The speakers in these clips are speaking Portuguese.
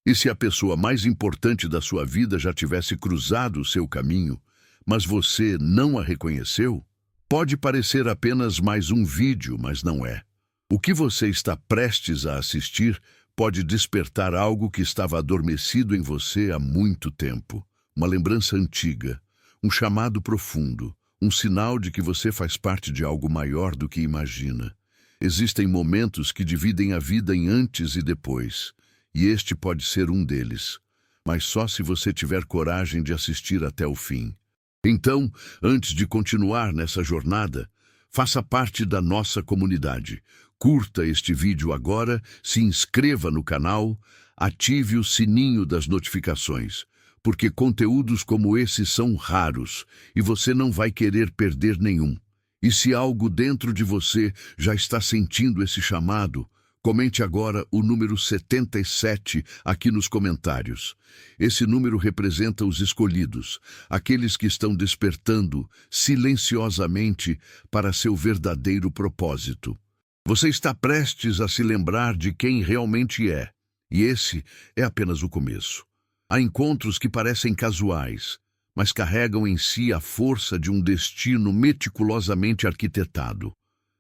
E se a pessoa mais importante da sua vida já tivesse cruzado o seu caminho, mas você não a reconheceu? Pode parecer apenas mais um vídeo, mas não é. O que você está prestes a assistir pode despertar algo que estava adormecido em você há muito tempo. Uma lembrança antiga, um chamado profundo, um sinal de que você faz parte de algo maior do que imagina. Existem momentos que dividem a vida em antes e depois, e este pode ser um deles, mas só se você tiver coragem de assistir até o fim. Então, antes de continuar nessa jornada, faça parte da nossa comunidade. Curta este vídeo agora, se inscreva no canal, ative o sininho das notificações, porque conteúdos como esse são raros e você não vai querer perder nenhum. E se algo dentro de você já está sentindo esse chamado, comente agora o número 77 aqui nos comentários. Esse número representa os escolhidos, aqueles que estão despertando silenciosamente para seu verdadeiro propósito. Você está prestes a se lembrar de quem realmente é, e esse é apenas o começo. Há encontros que parecem casuais, mas carregam em si a força de um destino meticulosamente arquitetado.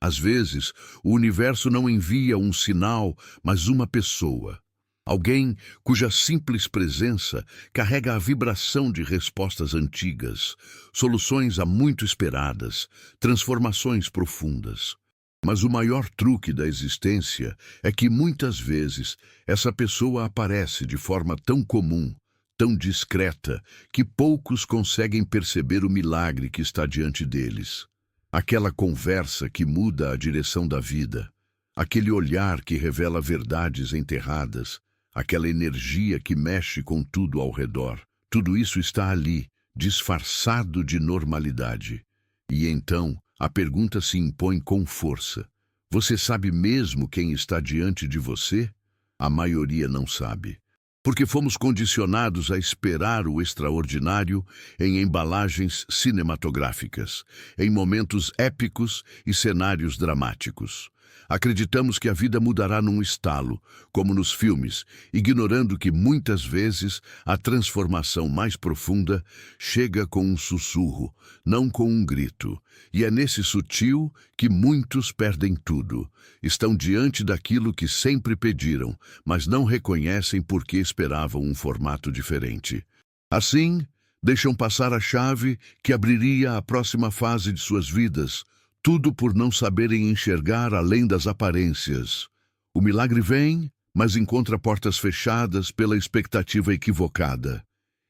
Às vezes, o universo não envia um sinal, mas uma pessoa. Alguém cuja simples presença carrega a vibração de respostas antigas, soluções há muito esperadas, transformações profundas. Mas o maior truque da existência é que muitas vezes essa pessoa aparece de forma tão comum, tão discreta, que poucos conseguem perceber o milagre que está diante deles. Aquela conversa que muda a direção da vida, aquele olhar que revela verdades enterradas, aquela energia que mexe com tudo ao redor. Tudo isso está ali, disfarçado de normalidade. E então, a pergunta se impõe com força. Você sabe mesmo quem está diante de você? A maioria não sabe. Porque fomos condicionados a esperar o extraordinário em embalagens cinematográficas, em momentos épicos e cenários dramáticos. Acreditamos que a vida mudará num estalo, como nos filmes, ignorando que muitas vezes a transformação mais profunda chega com um sussurro, não com um grito. E é nesse sutil que muitos perdem tudo. Estão diante daquilo que sempre pediram, mas não reconhecem porque esperavam um formato diferente. Assim, deixam passar a chave que abriria a próxima fase de suas vidas, tudo por não saberem enxergar além das aparências. O milagre vem, mas encontra portas fechadas pela expectativa equivocada.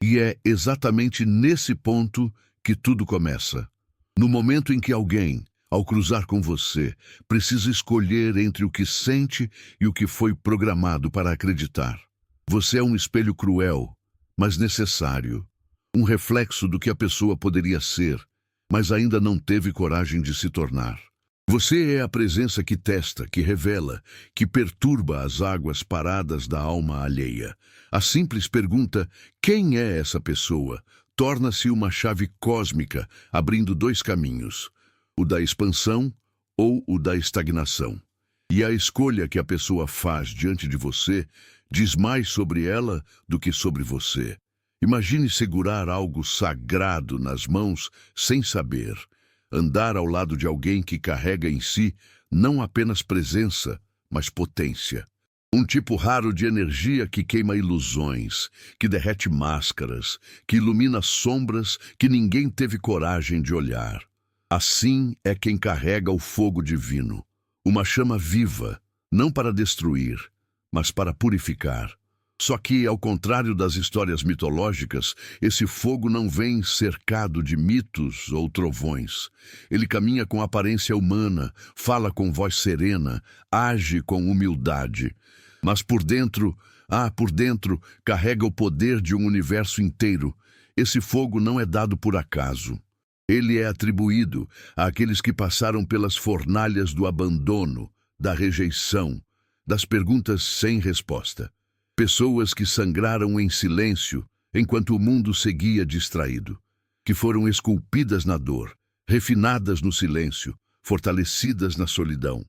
E é exatamente nesse ponto que tudo começa. No momento em que alguém, ao cruzar com você, precisa escolher entre o que sente e o que foi programado para acreditar. Você é um espelho cruel, mas necessário. Um reflexo do que a pessoa poderia ser, mas ainda não teve coragem de se tornar. Você é a presença que testa, que revela, que perturba as águas paradas da alma alheia. A simples pergunta, quem é essa pessoa, torna-se uma chave cósmica, abrindo dois caminhos, o da expansão ou o da estagnação. E a escolha que a pessoa faz diante de você diz mais sobre ela do que sobre você. Imagine segurar algo sagrado nas mãos sem saber, andar ao lado de alguém que carrega em si não apenas presença, mas potência. Um tipo raro de energia que queima ilusões, que derrete máscaras, que ilumina sombras que ninguém teve coragem de olhar. Assim é quem carrega o fogo divino, uma chama viva, não para destruir, mas para purificar. Só que, ao contrário das histórias mitológicas, esse fogo não vem cercado de mitos ou trovões. Ele caminha com aparência humana, fala com voz serena, age com humildade. Mas por dentro, carrega o poder de um universo inteiro. Esse fogo não é dado por acaso. Ele é atribuído àqueles que passaram pelas fornalhas do abandono, da rejeição, das perguntas sem resposta. Pessoas que sangraram em silêncio enquanto o mundo seguia distraído, que foram esculpidas na dor, refinadas no silêncio, fortalecidas na solidão.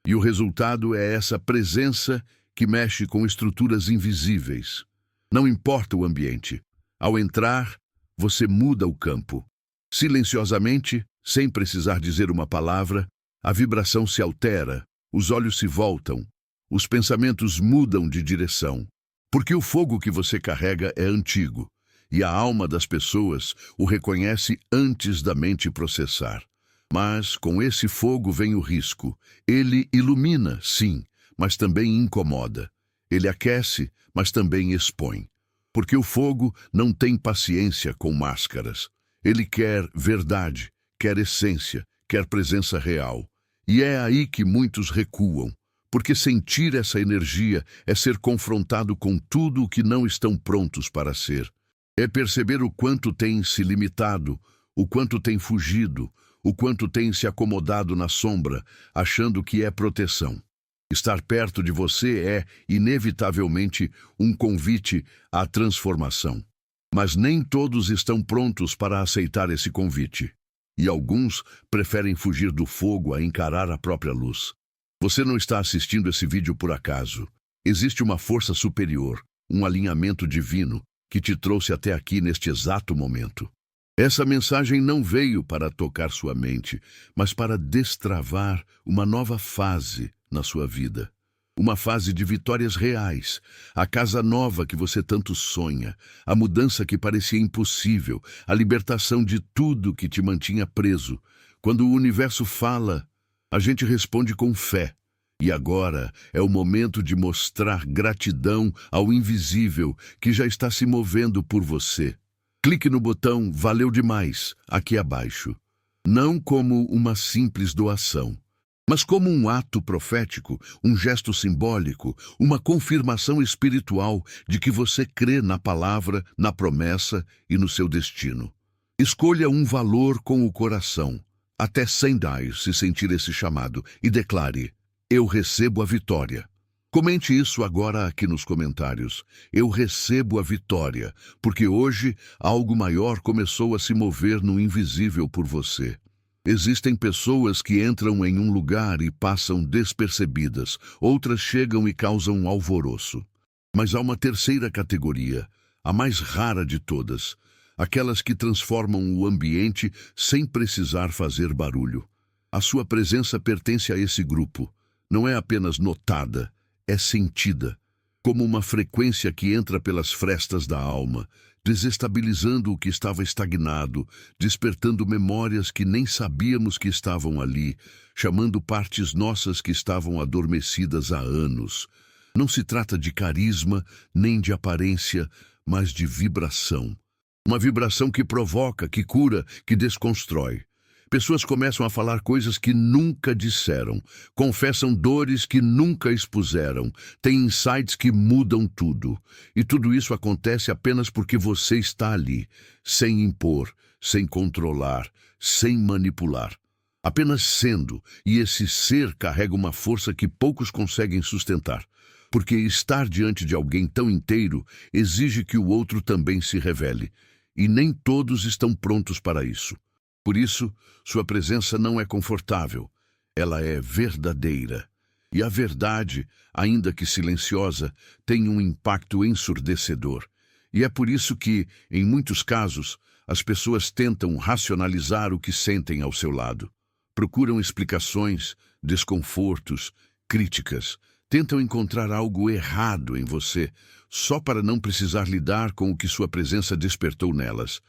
E o resultado é essa presença que mexe com estruturas invisíveis, Não importa o ambiente. Ao entrar, você muda o campo. Silenciosamente, sem precisar dizer uma palavra, a vibração se altera, os olhos se voltam, os pensamentos mudam de direção. Porque o fogo que você carrega é antigo, e a alma das pessoas o reconhece antes da mente processar. Mas com esse fogo vem o risco. Ele ilumina, sim, mas também incomoda. Ele aquece, mas também expõe. Porque o fogo não tem paciência com máscaras. Ele quer verdade, quer essência, quer presença real. E é aí que muitos recuam, porque sentir essa energia é ser confrontado com tudo o que não estão prontos para ser. É perceber o quanto tem se limitado, o quanto tem fugido, o quanto tem se acomodado na sombra, achando que é proteção. Estar perto de você é, inevitavelmente, um convite à transformação. Mas nem todos estão prontos para aceitar esse convite. E alguns preferem fugir do fogo a encarar a própria luz. Você não está assistindo esse vídeo por acaso. Existe uma força superior, um alinhamento divino, que te trouxe até aqui neste exato momento. Essa mensagem não veio para tocar sua mente, mas para destravar uma nova fase na sua vida. Uma fase de vitórias reais, a casa nova que você tanto sonha, a mudança que parecia impossível, a libertação de tudo que te mantinha preso. Quando o universo fala, a gente responde com fé. E agora é o momento de mostrar gratidão ao invisível que já está se movendo por você. Clique no botão "Valeu demais" aqui abaixo. Não como uma simples doação, mas como um ato profético, um gesto simbólico, uma confirmação espiritual de que você crê na palavra, na promessa e no seu destino. Escolha um valor com o coração, até $100 se sentir esse chamado, e declare: "Eu recebo a vitória." Comente isso agora aqui nos comentários. Eu recebo a vitória, porque hoje algo maior começou a se mover no invisível por você. Existem pessoas que entram em um lugar e passam despercebidas, outras chegam e causam alvoroço. Mas há uma terceira categoria, a mais rara de todas, aquelas que transformam o ambiente sem precisar fazer barulho. A sua presença pertence a esse grupo. Não é apenas notada, é sentida, como uma frequência que entra pelas frestas da alma, desestabilizando o que estava estagnado, despertando memórias que nem sabíamos que estavam ali, chamando partes nossas que estavam adormecidas há anos. Não se trata de carisma, nem de aparência, mas de vibração. Uma vibração que provoca, que cura, que desconstrói. Pessoas começam a falar coisas que nunca disseram, confessam dores que nunca expuseram, têm insights que mudam tudo. E tudo isso acontece apenas porque você está ali, sem impor, sem controlar, sem manipular. Apenas sendo, e esse ser carrega uma força que poucos conseguem sustentar. Porque estar diante de alguém tão inteiro exige que o outro também se revele. E nem todos estão prontos para isso. Por isso, sua presença não é confortável, ela é verdadeira. E a verdade, ainda que silenciosa, tem um impacto ensurdecedor. E é por isso que, em muitos casos, as pessoas tentam racionalizar o que sentem ao seu lado. Procuram explicações, desconfortos, críticas. Tentam encontrar algo errado em você, só para não precisar lidar com o que sua presença despertou nelas.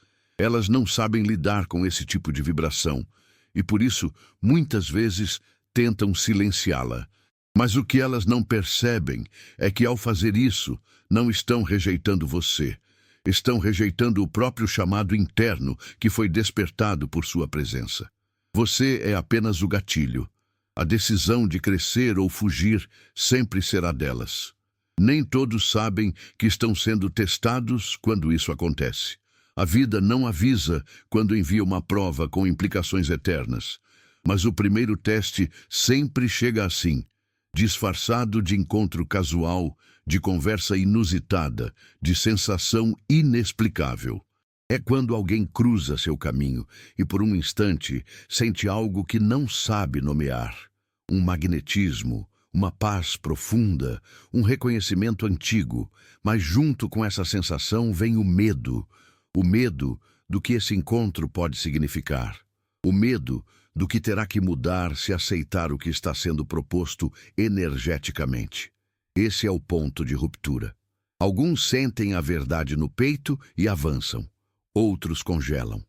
Elas não sabem lidar com esse tipo de vibração e, por isso, muitas vezes tentam silenciá-la. Mas o que elas não percebem é que, ao fazer isso, não estão rejeitando você. Estão rejeitando o próprio chamado interno que foi despertado por sua presença. Você é apenas o gatilho. A decisão de crescer ou fugir sempre será delas. Nem todos sabem que estão sendo testados quando isso acontece. A vida não avisa quando envia uma prova com implicações eternas. Mas o primeiro teste sempre chega assim, disfarçado de encontro casual, de conversa inusitada, de sensação inexplicável. É quando alguém cruza seu caminho e, por um instante, sente algo que não sabe nomear. Um magnetismo, uma paz profunda, um reconhecimento antigo, mas junto com essa sensação vem o medo do que esse encontro pode significar, o medo do que terá que mudar se aceitar o que está sendo proposto energeticamente. Esse é o ponto de ruptura. Alguns sentem a verdade no peito e avançam, outros congelam,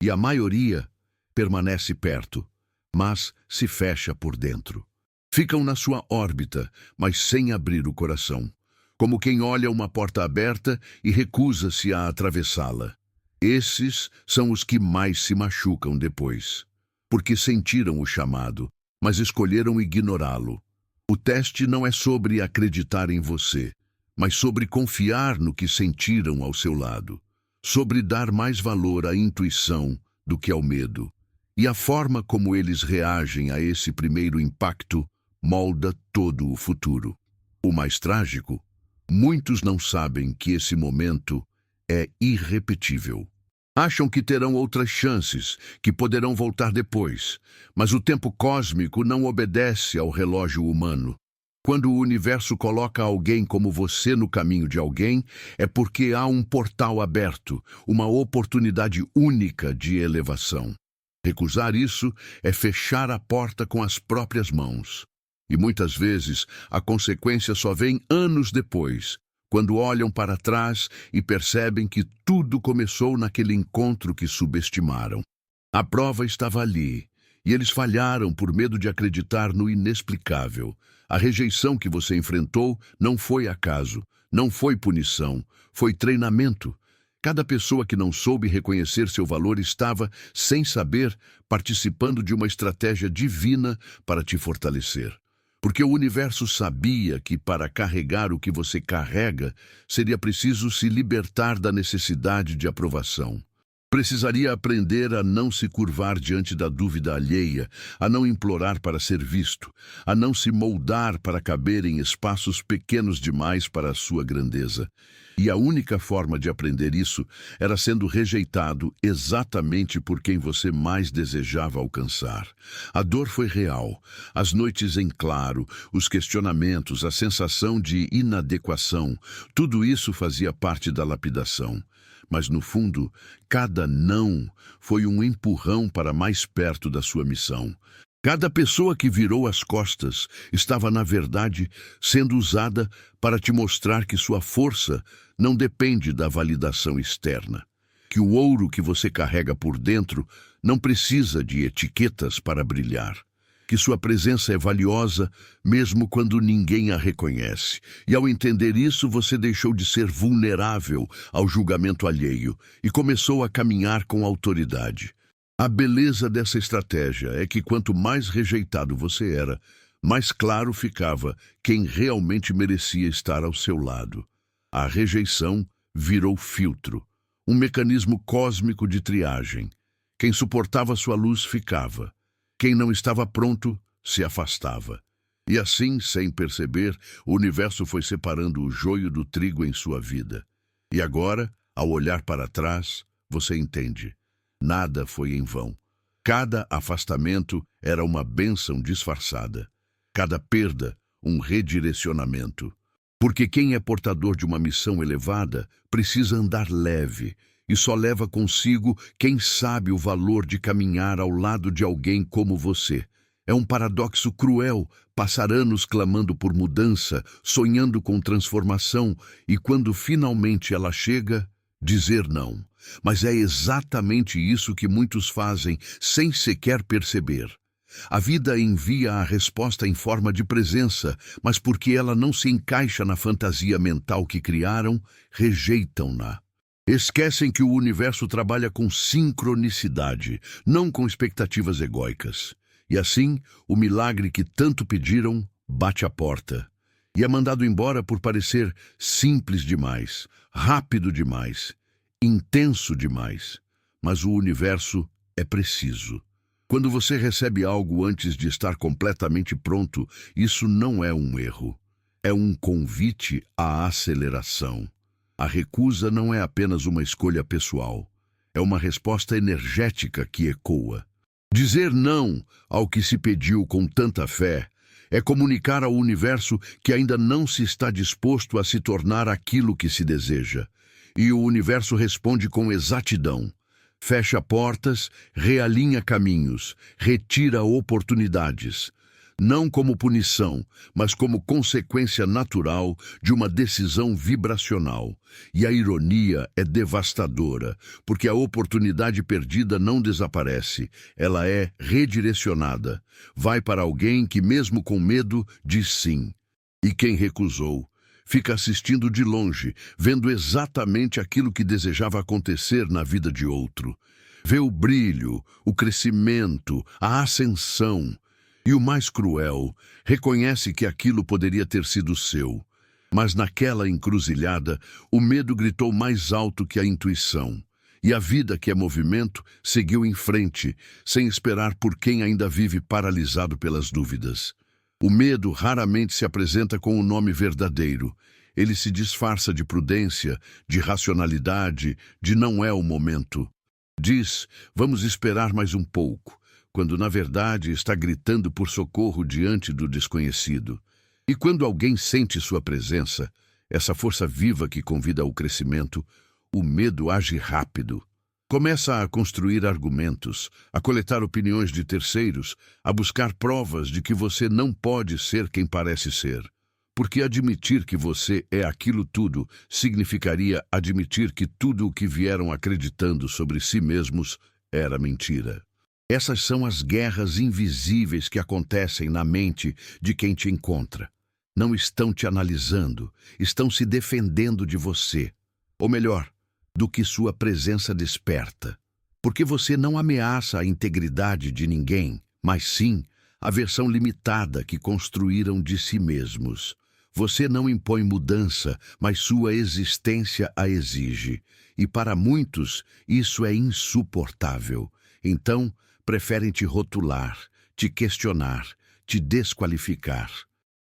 e a maioria permanece perto, mas se fecha por dentro. Ficam na sua órbita, mas sem abrir o coração, como quem olha uma porta aberta e recusa-se a atravessá-la. Esses são os que mais se machucam depois, porque sentiram o chamado, mas escolheram ignorá-lo. O teste não é sobre acreditar em você, mas sobre confiar no que sentiram ao seu lado, sobre dar mais valor à intuição do que ao medo. E a forma como eles reagem a esse primeiro impacto molda todo o futuro. O mais trágico, muitos não sabem que esse momento é irrepetível. Acham que terão outras chances, que poderão voltar depois, mas o tempo cósmico não obedece ao relógio humano. Quando o universo coloca alguém como você no caminho de alguém, é porque há um portal aberto, uma oportunidade única de elevação. Recusar isso é fechar a porta com as próprias mãos. E muitas vezes a consequência só vem anos depois, quando olham para trás e percebem que tudo começou naquele encontro que subestimaram. A prova estava ali, e eles falharam por medo de acreditar no inexplicável. A rejeição que você enfrentou não foi acaso, não foi punição, foi treinamento. Cada pessoa que não soube reconhecer seu valor estava, sem saber, participando de uma estratégia divina para te fortalecer. Porque o universo sabia que para carregar o que você carrega, seria preciso se libertar da necessidade de aprovação. Precisaria aprender a não se curvar diante da dúvida alheia, a não implorar para ser visto, a não se moldar para caber em espaços pequenos demais para a sua grandeza. E a única forma de aprender isso era sendo rejeitado exatamente por quem você mais desejava alcançar. A dor foi real, as noites em claro, os questionamentos, a sensação de inadequação, tudo isso fazia parte da lapidação. Mas, no fundo, cada não foi um empurrão para mais perto da sua missão. Cada pessoa que virou as costas estava, na verdade, sendo usada para te mostrar que sua força não depende da validação externa, que o ouro que você carrega por dentro não precisa de etiquetas para brilhar, que sua presença é valiosa mesmo quando ninguém a reconhece. E ao entender isso, você deixou de ser vulnerável ao julgamento alheio e começou a caminhar com autoridade. A beleza dessa estratégia é que quanto mais rejeitado você era, mais claro ficava quem realmente merecia estar ao seu lado. A rejeição virou filtro, um mecanismo cósmico de triagem. Quem suportava sua luz ficava. Quem não estava pronto se afastava. E assim, sem perceber, o universo foi separando o joio do trigo em sua vida. E agora, ao olhar para trás, você entende. Nada foi em vão. Cada afastamento era uma bênção disfarçada. Cada perda, um redirecionamento. Porque quem é portador de uma missão elevada precisa andar leve, e só leva consigo quem sabe o valor de caminhar ao lado de alguém como você. É um paradoxo cruel passar anos clamando por mudança, sonhando com transformação, e quando finalmente ela chega, dizer não. Mas é exatamente isso que muitos fazem, sem sequer perceber. A vida envia a resposta em forma de presença, mas porque ela não se encaixa na fantasia mental que criaram, rejeitam-na. Esquecem que o universo trabalha com sincronicidade, não com expectativas egóicas. E assim, o milagre que tanto pediram bate à porta. E é mandado embora por parecer simples demais, rápido demais, intenso demais. Mas o universo é preciso. Quando você recebe algo antes de estar completamente pronto, isso não é um erro. É um convite à aceleração. A recusa não é apenas uma escolha pessoal. É uma resposta energética que ecoa. Dizer não ao que se pediu com tanta fé É comunicar ao universo que ainda não se está disposto a se tornar aquilo que se deseja. E o universo responde com exatidão. Fecha portas, realinha caminhos, retira oportunidades. Não como punição, mas como consequência natural de uma decisão vibracional. E a ironia é devastadora, porque a oportunidade perdida não desaparece, ela é redirecionada. Vai para alguém que, mesmo com medo, diz sim. E quem recusou fica assistindo de longe, vendo exatamente aquilo que desejava acontecer na vida de outro. Vê o brilho, o crescimento, a ascensão. E o mais cruel, reconhece que aquilo poderia ter sido seu. Mas naquela encruzilhada, o medo gritou mais alto que a intuição. E a vida, que é movimento, seguiu em frente, sem esperar por quem ainda vive paralisado pelas dúvidas. O medo raramente se apresenta com o nome verdadeiro. Ele se disfarça de prudência, de racionalidade, de não é o momento. Diz, vamos esperar mais um pouco, quando na verdade está gritando por socorro diante do desconhecido. E quando alguém sente sua presença, essa força viva que convida ao crescimento, o medo age rápido. Começa a construir argumentos, a coletar opiniões de terceiros, a buscar provas de que você não pode ser quem parece ser. Porque admitir que você é aquilo tudo significaria admitir que tudo o que vieram acreditando sobre si mesmos era mentira. Essas são as guerras invisíveis que acontecem na mente de quem te encontra. Não estão te analisando, estão se defendendo de você. Ou melhor, do que sua presença desperta. Porque você não ameaça a integridade de ninguém, mas sim a versão limitada que construíram de si mesmos. Você não impõe mudança, mas sua existência a exige. E para muitos, isso é insuportável. Então, preferem te rotular, te questionar, te desqualificar.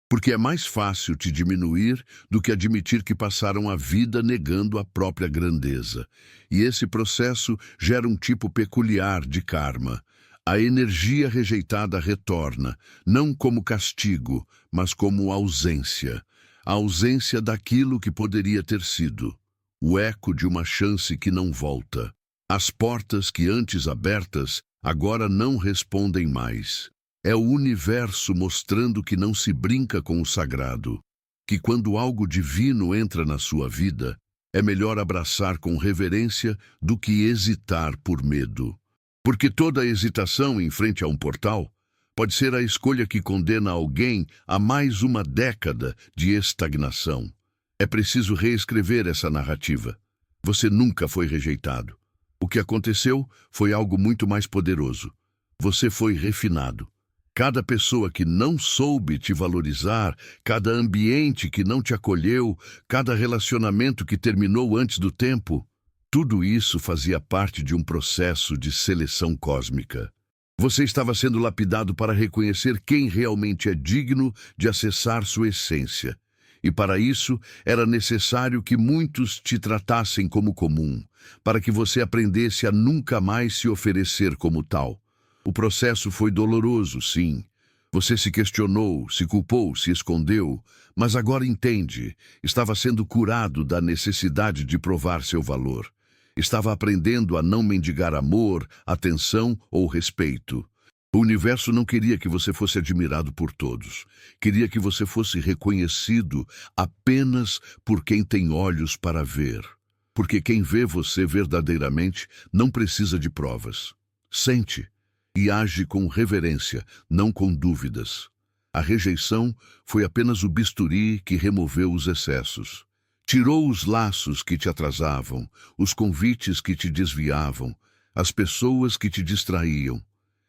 Porque é mais fácil te diminuir do que admitir que passaram a vida negando a própria grandeza. E esse processo gera um tipo peculiar de karma. A energia rejeitada retorna, não como castigo, mas como ausência. A ausência daquilo que poderia ter sido. O eco de uma chance que não volta. As portas que antes abertas, agora não respondem mais. É o universo mostrando que não se brinca com o sagrado. Que quando algo divino entra na sua vida, é melhor abraçar com reverência do que hesitar por medo. Porque toda hesitação em frente a um portal pode ser a escolha que condena alguém a mais uma década de estagnação. É preciso reescrever essa narrativa. Você nunca foi rejeitado. O que aconteceu foi algo muito mais poderoso. Você foi refinado. Cada pessoa que não soube te valorizar, cada ambiente que não te acolheu, cada relacionamento que terminou antes do tempo, tudo isso fazia parte de um processo de seleção cósmica. Você estava sendo lapidado para reconhecer quem realmente é digno de acessar sua essência. E para isso, era necessário que muitos te tratassem como comum, para que você aprendesse a nunca mais se oferecer como tal. O processo foi doloroso, sim. Você se questionou, se culpou, se escondeu, mas agora entende, estava sendo curado da necessidade de provar seu valor. Estava aprendendo a não mendigar amor, atenção ou respeito. O universo não queria que você fosse admirado por todos. Queria que você fosse reconhecido apenas por quem tem olhos para ver. Porque quem vê você verdadeiramente não precisa de provas. Sente e age com reverência, não com dúvidas. A rejeição foi apenas o bisturi que removeu os excessos. Tirou os laços que te atrasavam, os convites que te desviavam, as pessoas que te distraíam.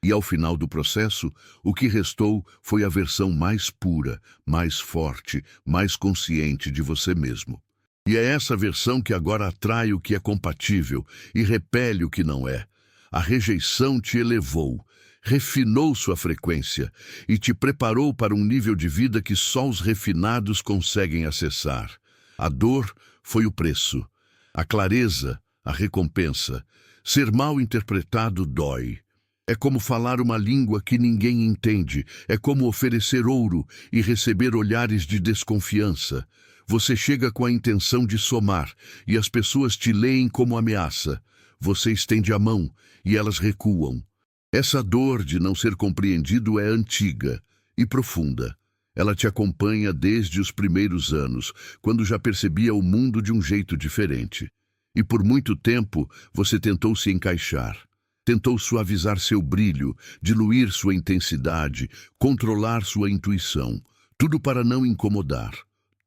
E ao final do processo, o que restou foi a versão mais pura, mais forte, mais consciente de você mesmo. E é essa versão que agora atrai o que é compatível e repele o que não é. A rejeição te elevou, refinou sua frequência e te preparou para um nível de vida que só os refinados conseguem acessar. A dor foi o preço, a clareza, a recompensa. Ser mal interpretado dói. É como falar uma língua que ninguém entende. É como oferecer ouro e receber olhares de desconfiança. Você chega com a intenção de somar, e as pessoas te leem como ameaça. Você estende a mão, e elas recuam. Essa dor de não ser compreendido é antiga e profunda. Ela te acompanha desde os primeiros anos, quando já percebia o mundo de um jeito diferente. E por muito tempo você tentou se encaixar. Tentou suavizar seu brilho, diluir sua intensidade, controlar sua intuição. Tudo para não incomodar.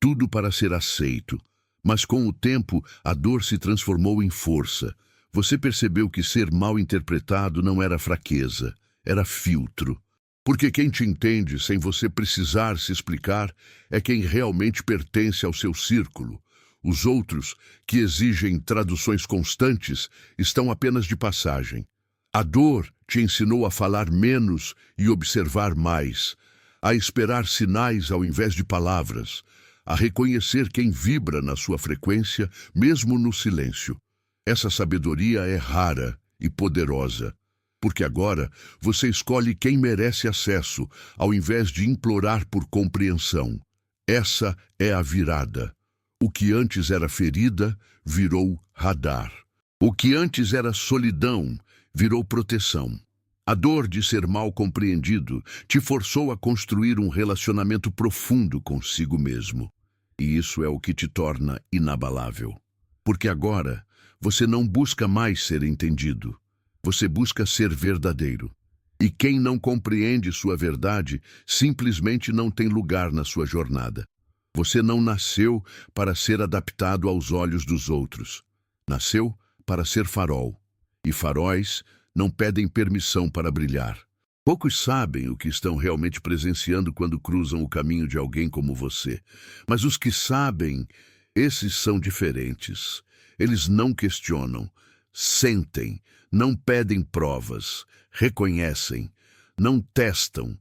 Tudo para ser aceito. Mas com o tempo, a dor se transformou em força. Você percebeu que ser mal interpretado não era fraqueza, era filtro. Porque quem te entende sem você precisar se explicar é quem realmente pertence ao seu círculo. Os outros, que exigem traduções constantes, estão apenas de passagem. A dor te ensinou a falar menos e observar mais, a esperar sinais ao invés de palavras, a reconhecer quem vibra na sua frequência, mesmo no silêncio. Essa sabedoria é rara e poderosa, porque agora você escolhe quem merece acesso, ao invés de implorar por compreensão. Essa é a virada. O que antes era ferida, virou radar. O que antes era solidão, virou proteção. A dor de ser mal compreendido te forçou a construir um relacionamento profundo consigo mesmo. E isso é o que te torna inabalável. Porque agora você não busca mais ser entendido. Você busca ser verdadeiro. E quem não compreende sua verdade simplesmente não tem lugar na sua jornada. Você não nasceu para ser adaptado aos olhos dos outros. Nasceu para ser farol. E faróis não pedem permissão para brilhar. Poucos sabem o que estão realmente presenciando quando cruzam o caminho de alguém como você. Mas os que sabem, esses são diferentes. Eles não questionam, sentem, não pedem provas, reconhecem, não testam,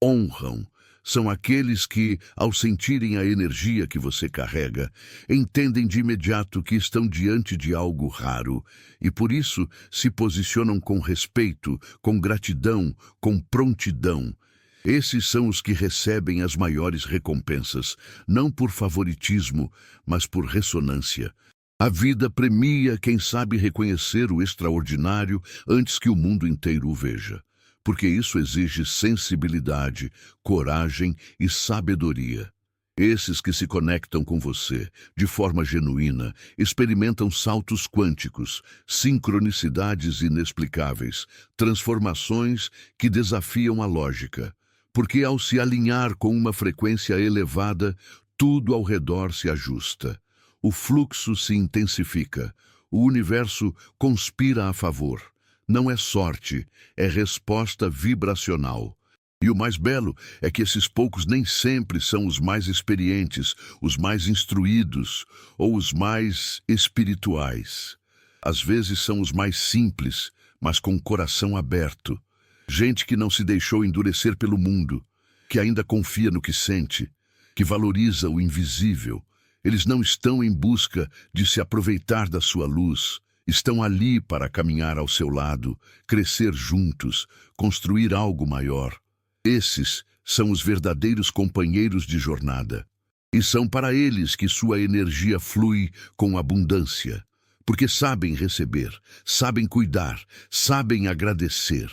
honram. São aqueles que, ao sentirem a energia que você carrega, entendem de imediato que estão diante de algo raro e, por isso, se posicionam com respeito, com gratidão, com prontidão. Esses são os que recebem as maiores recompensas, não por favoritismo, mas por ressonância. A vida premia quem sabe reconhecer o extraordinário antes que o mundo inteiro o veja. Porque isso exige sensibilidade, coragem e sabedoria. Esses que se conectam com você, de forma genuína, experimentam saltos quânticos, sincronicidades inexplicáveis, transformações que desafiam a lógica. Porque ao se alinhar com uma frequência elevada, tudo ao redor se ajusta. O fluxo se intensifica, o universo conspira a favor. Não é sorte, é resposta vibracional. E o mais belo é que esses poucos nem sempre são os mais experientes, os mais instruídos ou os mais espirituais. Às vezes são os mais simples, mas com o coração aberto. Gente que não se deixou endurecer pelo mundo, que ainda confia no que sente, que valoriza o invisível. Eles não estão em busca de se aproveitar da sua luz. Estão ali para caminhar ao seu lado, crescer juntos, construir algo maior. Esses são os verdadeiros companheiros de jornada. E são para eles que sua energia flui com abundância, porque sabem receber, sabem cuidar, sabem agradecer.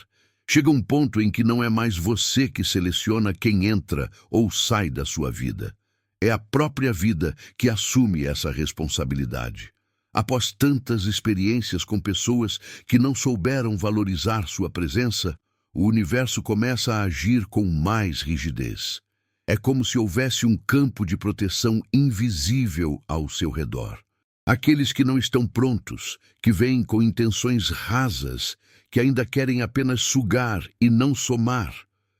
Chega um ponto em que não é mais você que seleciona quem entra ou sai da sua vida. É a própria vida que assume essa responsabilidade. Após tantas experiências com pessoas que não souberam valorizar sua presença, o universo começa a agir com mais rigidez. É como se houvesse um campo de proteção invisível ao seu redor. Aqueles que não estão prontos, que vêm com intenções rasas, que ainda querem apenas sugar e não somar,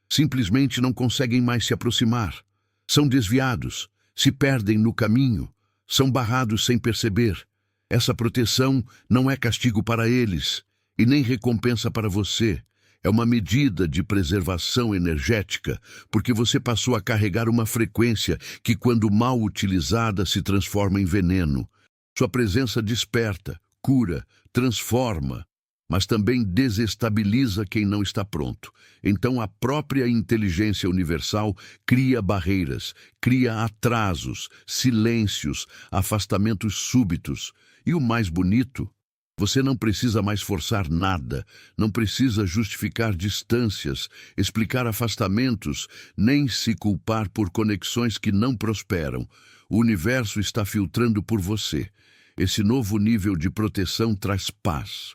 simplesmente não conseguem mais se aproximar. São desviados, se perdem no caminho, são barrados sem perceber. Essa proteção não é castigo para eles e nem recompensa para você. É uma medida de preservação energética, porque você passou a carregar uma frequência que, quando mal utilizada, se transforma em veneno. Sua presença desperta, cura, transforma, mas também desestabiliza quem não está pronto. Então a própria inteligência universal cria barreiras, cria atrasos, silêncios, afastamentos súbitos. E o mais bonito, você não precisa mais forçar nada, não precisa justificar distâncias, explicar afastamentos, nem se culpar por conexões que não prosperam. O universo está filtrando por você. Esse novo nível de proteção traz paz.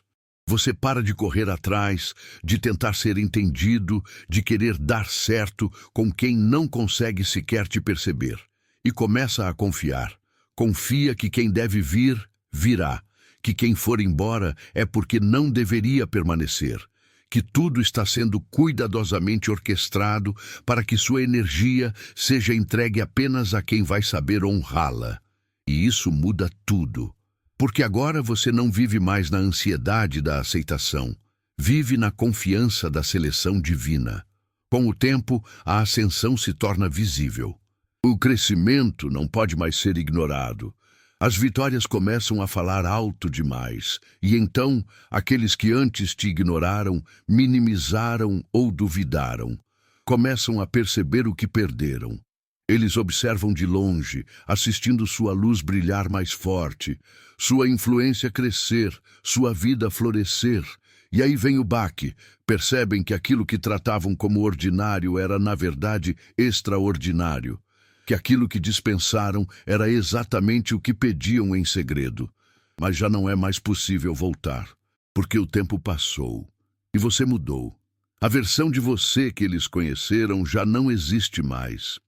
Você para de correr atrás, de tentar ser entendido, de querer dar certo com quem não consegue sequer te perceber. E começa a confiar. Confia que quem deve vir, virá. Que quem for embora é porque não deveria permanecer. Que tudo está sendo cuidadosamente orquestrado para que sua energia seja entregue apenas a quem vai saber honrá-la. E isso muda tudo. Porque agora você não vive mais na ansiedade da aceitação. Vive na confiança da seleção divina. Com o tempo, a ascensão se torna visível. O crescimento não pode mais ser ignorado. As vitórias começam a falar alto demais, e então aqueles que antes te ignoraram, minimizaram ou duvidaram, começam a perceber o que perderam. Eles observam de longe, assistindo sua luz brilhar mais forte, sua influência crescer, sua vida florescer. E aí vem o baque, percebem que aquilo que tratavam como ordinário era, na verdade, extraordinário. Que aquilo que dispensaram era exatamente o que pediam em segredo. Mas já não é mais possível voltar, porque o tempo passou e você mudou. A versão de você que eles conheceram já não existe mais.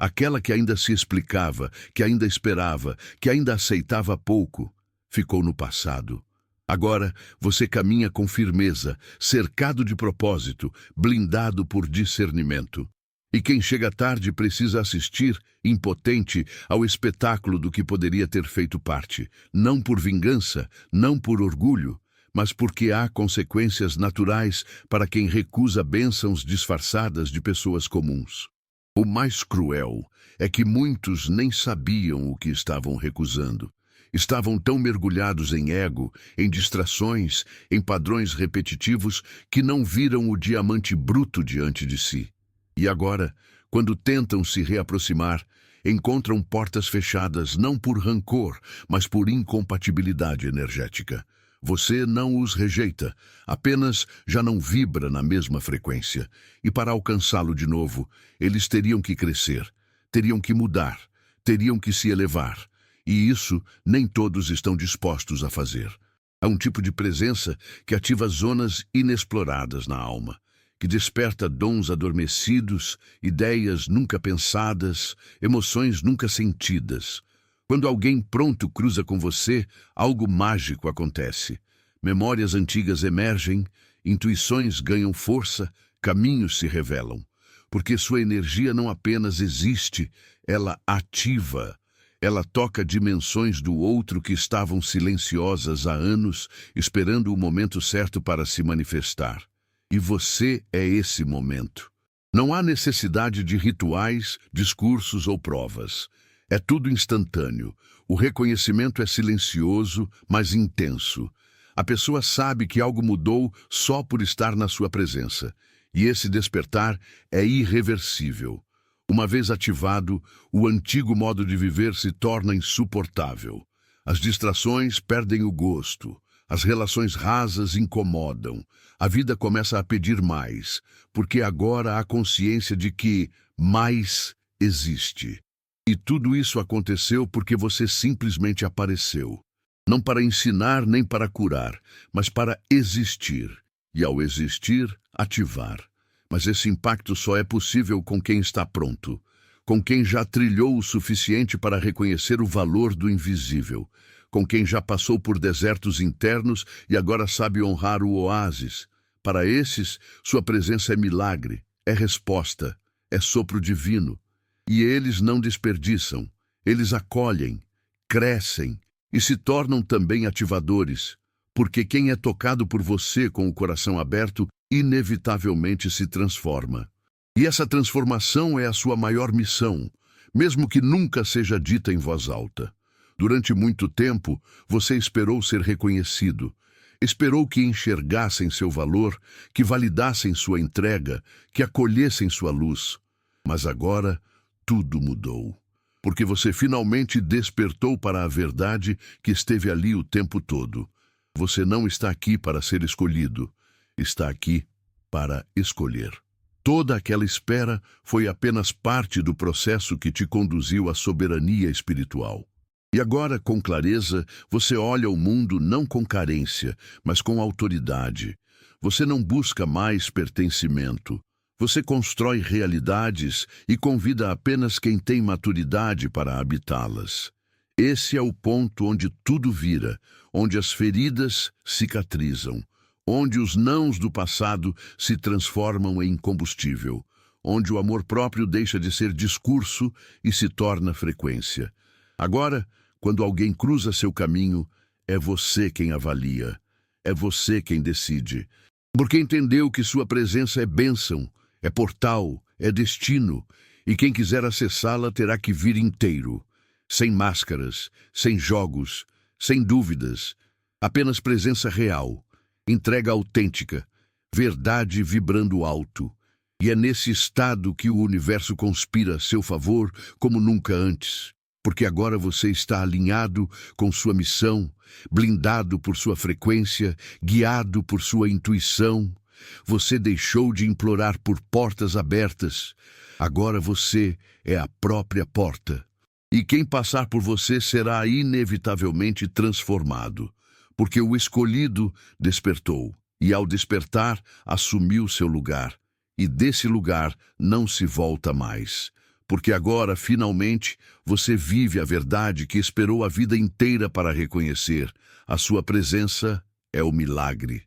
Aquela que ainda se explicava, que ainda esperava, que ainda aceitava pouco, ficou no passado. Agora você caminha com firmeza, cercado de propósito, blindado por discernimento. E quem chega tarde precisa assistir, impotente, ao espetáculo do que poderia ter feito parte, não por vingança, não por orgulho, mas porque há consequências naturais para quem recusa bênçãos disfarçadas de pessoas comuns. O mais cruel é que muitos nem sabiam o que estavam recusando. Estavam tão mergulhados em ego, em distrações, em padrões repetitivos, que não viram o diamante bruto diante de si. E agora, quando tentam se reaproximar, encontram portas fechadas não por rancor, mas por incompatibilidade energética. Você não os rejeita, apenas já não vibra na mesma frequência. E para alcançá-lo de novo, eles teriam que crescer, teriam que mudar, teriam que se elevar. E isso nem todos estão dispostos a fazer. Há um tipo de presença que ativa zonas inexploradas na alma, que desperta dons adormecidos, ideias nunca pensadas, emoções nunca sentidas. Quando alguém pronto cruza com você, algo mágico acontece. Memórias antigas emergem, intuições ganham força, caminhos se revelam. Porque sua energia não apenas existe, ela ativa. Ela toca dimensões do outro que estavam silenciosas há anos, esperando o momento certo para se manifestar. E você é esse momento. Não há necessidade de rituais, discursos ou provas. É tudo instantâneo. O reconhecimento é silencioso, mas intenso. A pessoa sabe que algo mudou só por estar na sua presença. E esse despertar é irreversível. Uma vez ativado, o antigo modo de viver se torna insuportável. As distrações perdem o gosto. As relações rasas incomodam. A vida começa a pedir mais, porque agora há consciência de que mais existe. E tudo isso aconteceu porque você simplesmente apareceu. Não para ensinar nem para curar, mas para existir. E ao existir, ativar. Mas esse impacto só é possível com quem está pronto, com quem já trilhou o suficiente para reconhecer o valor do invisível, com quem já passou por desertos internos e agora sabe honrar o oásis. Para esses, sua presença é milagre, é resposta, é sopro divino. E eles não desperdiçam, eles acolhem, crescem e se tornam também ativadores, porque quem é tocado por você com o coração aberto, inevitavelmente se transforma. E essa transformação é a sua maior missão, mesmo que nunca seja dita em voz alta. Durante muito tempo, você esperou ser reconhecido. Esperou que enxergassem seu valor, que validassem sua entrega, que acolhessem sua luz. Mas agora tudo mudou, porque você finalmente despertou para a verdade que esteve ali o tempo todo. Você não está aqui para ser escolhido, está aqui para escolher. Toda aquela espera foi apenas parte do processo que te conduziu à soberania espiritual. E agora, com clareza, você olha o mundo não com carência, mas com autoridade. Você não busca mais pertencimento. Você constrói realidades e convida apenas quem tem maturidade para habitá-las. Esse é o ponto onde tudo vira, onde as feridas cicatrizam, onde os nãos do passado se transformam em combustível, onde o amor próprio deixa de ser discurso e se torna frequência. Agora, quando alguém cruza seu caminho, é você quem avalia, é você quem decide, porque entendeu que sua presença é bênção, é portal, é destino, e quem quiser acessá-la terá que vir inteiro, sem máscaras, sem jogos, sem dúvidas, apenas presença real, entrega autêntica, verdade vibrando alto. E é nesse estado que o universo conspira a seu favor como nunca antes. Porque agora você está alinhado com sua missão, blindado por sua frequência, guiado por sua intuição. Você deixou de implorar por portas abertas. Agora você é a própria porta. E quem passar por você será inevitavelmente transformado, porque o escolhido despertou, e ao despertar, assumiu seu lugar. E desse lugar não se volta mais. Porque agora, finalmente, você vive a verdade que esperou a vida inteira para reconhecer. A sua presença é o milagre.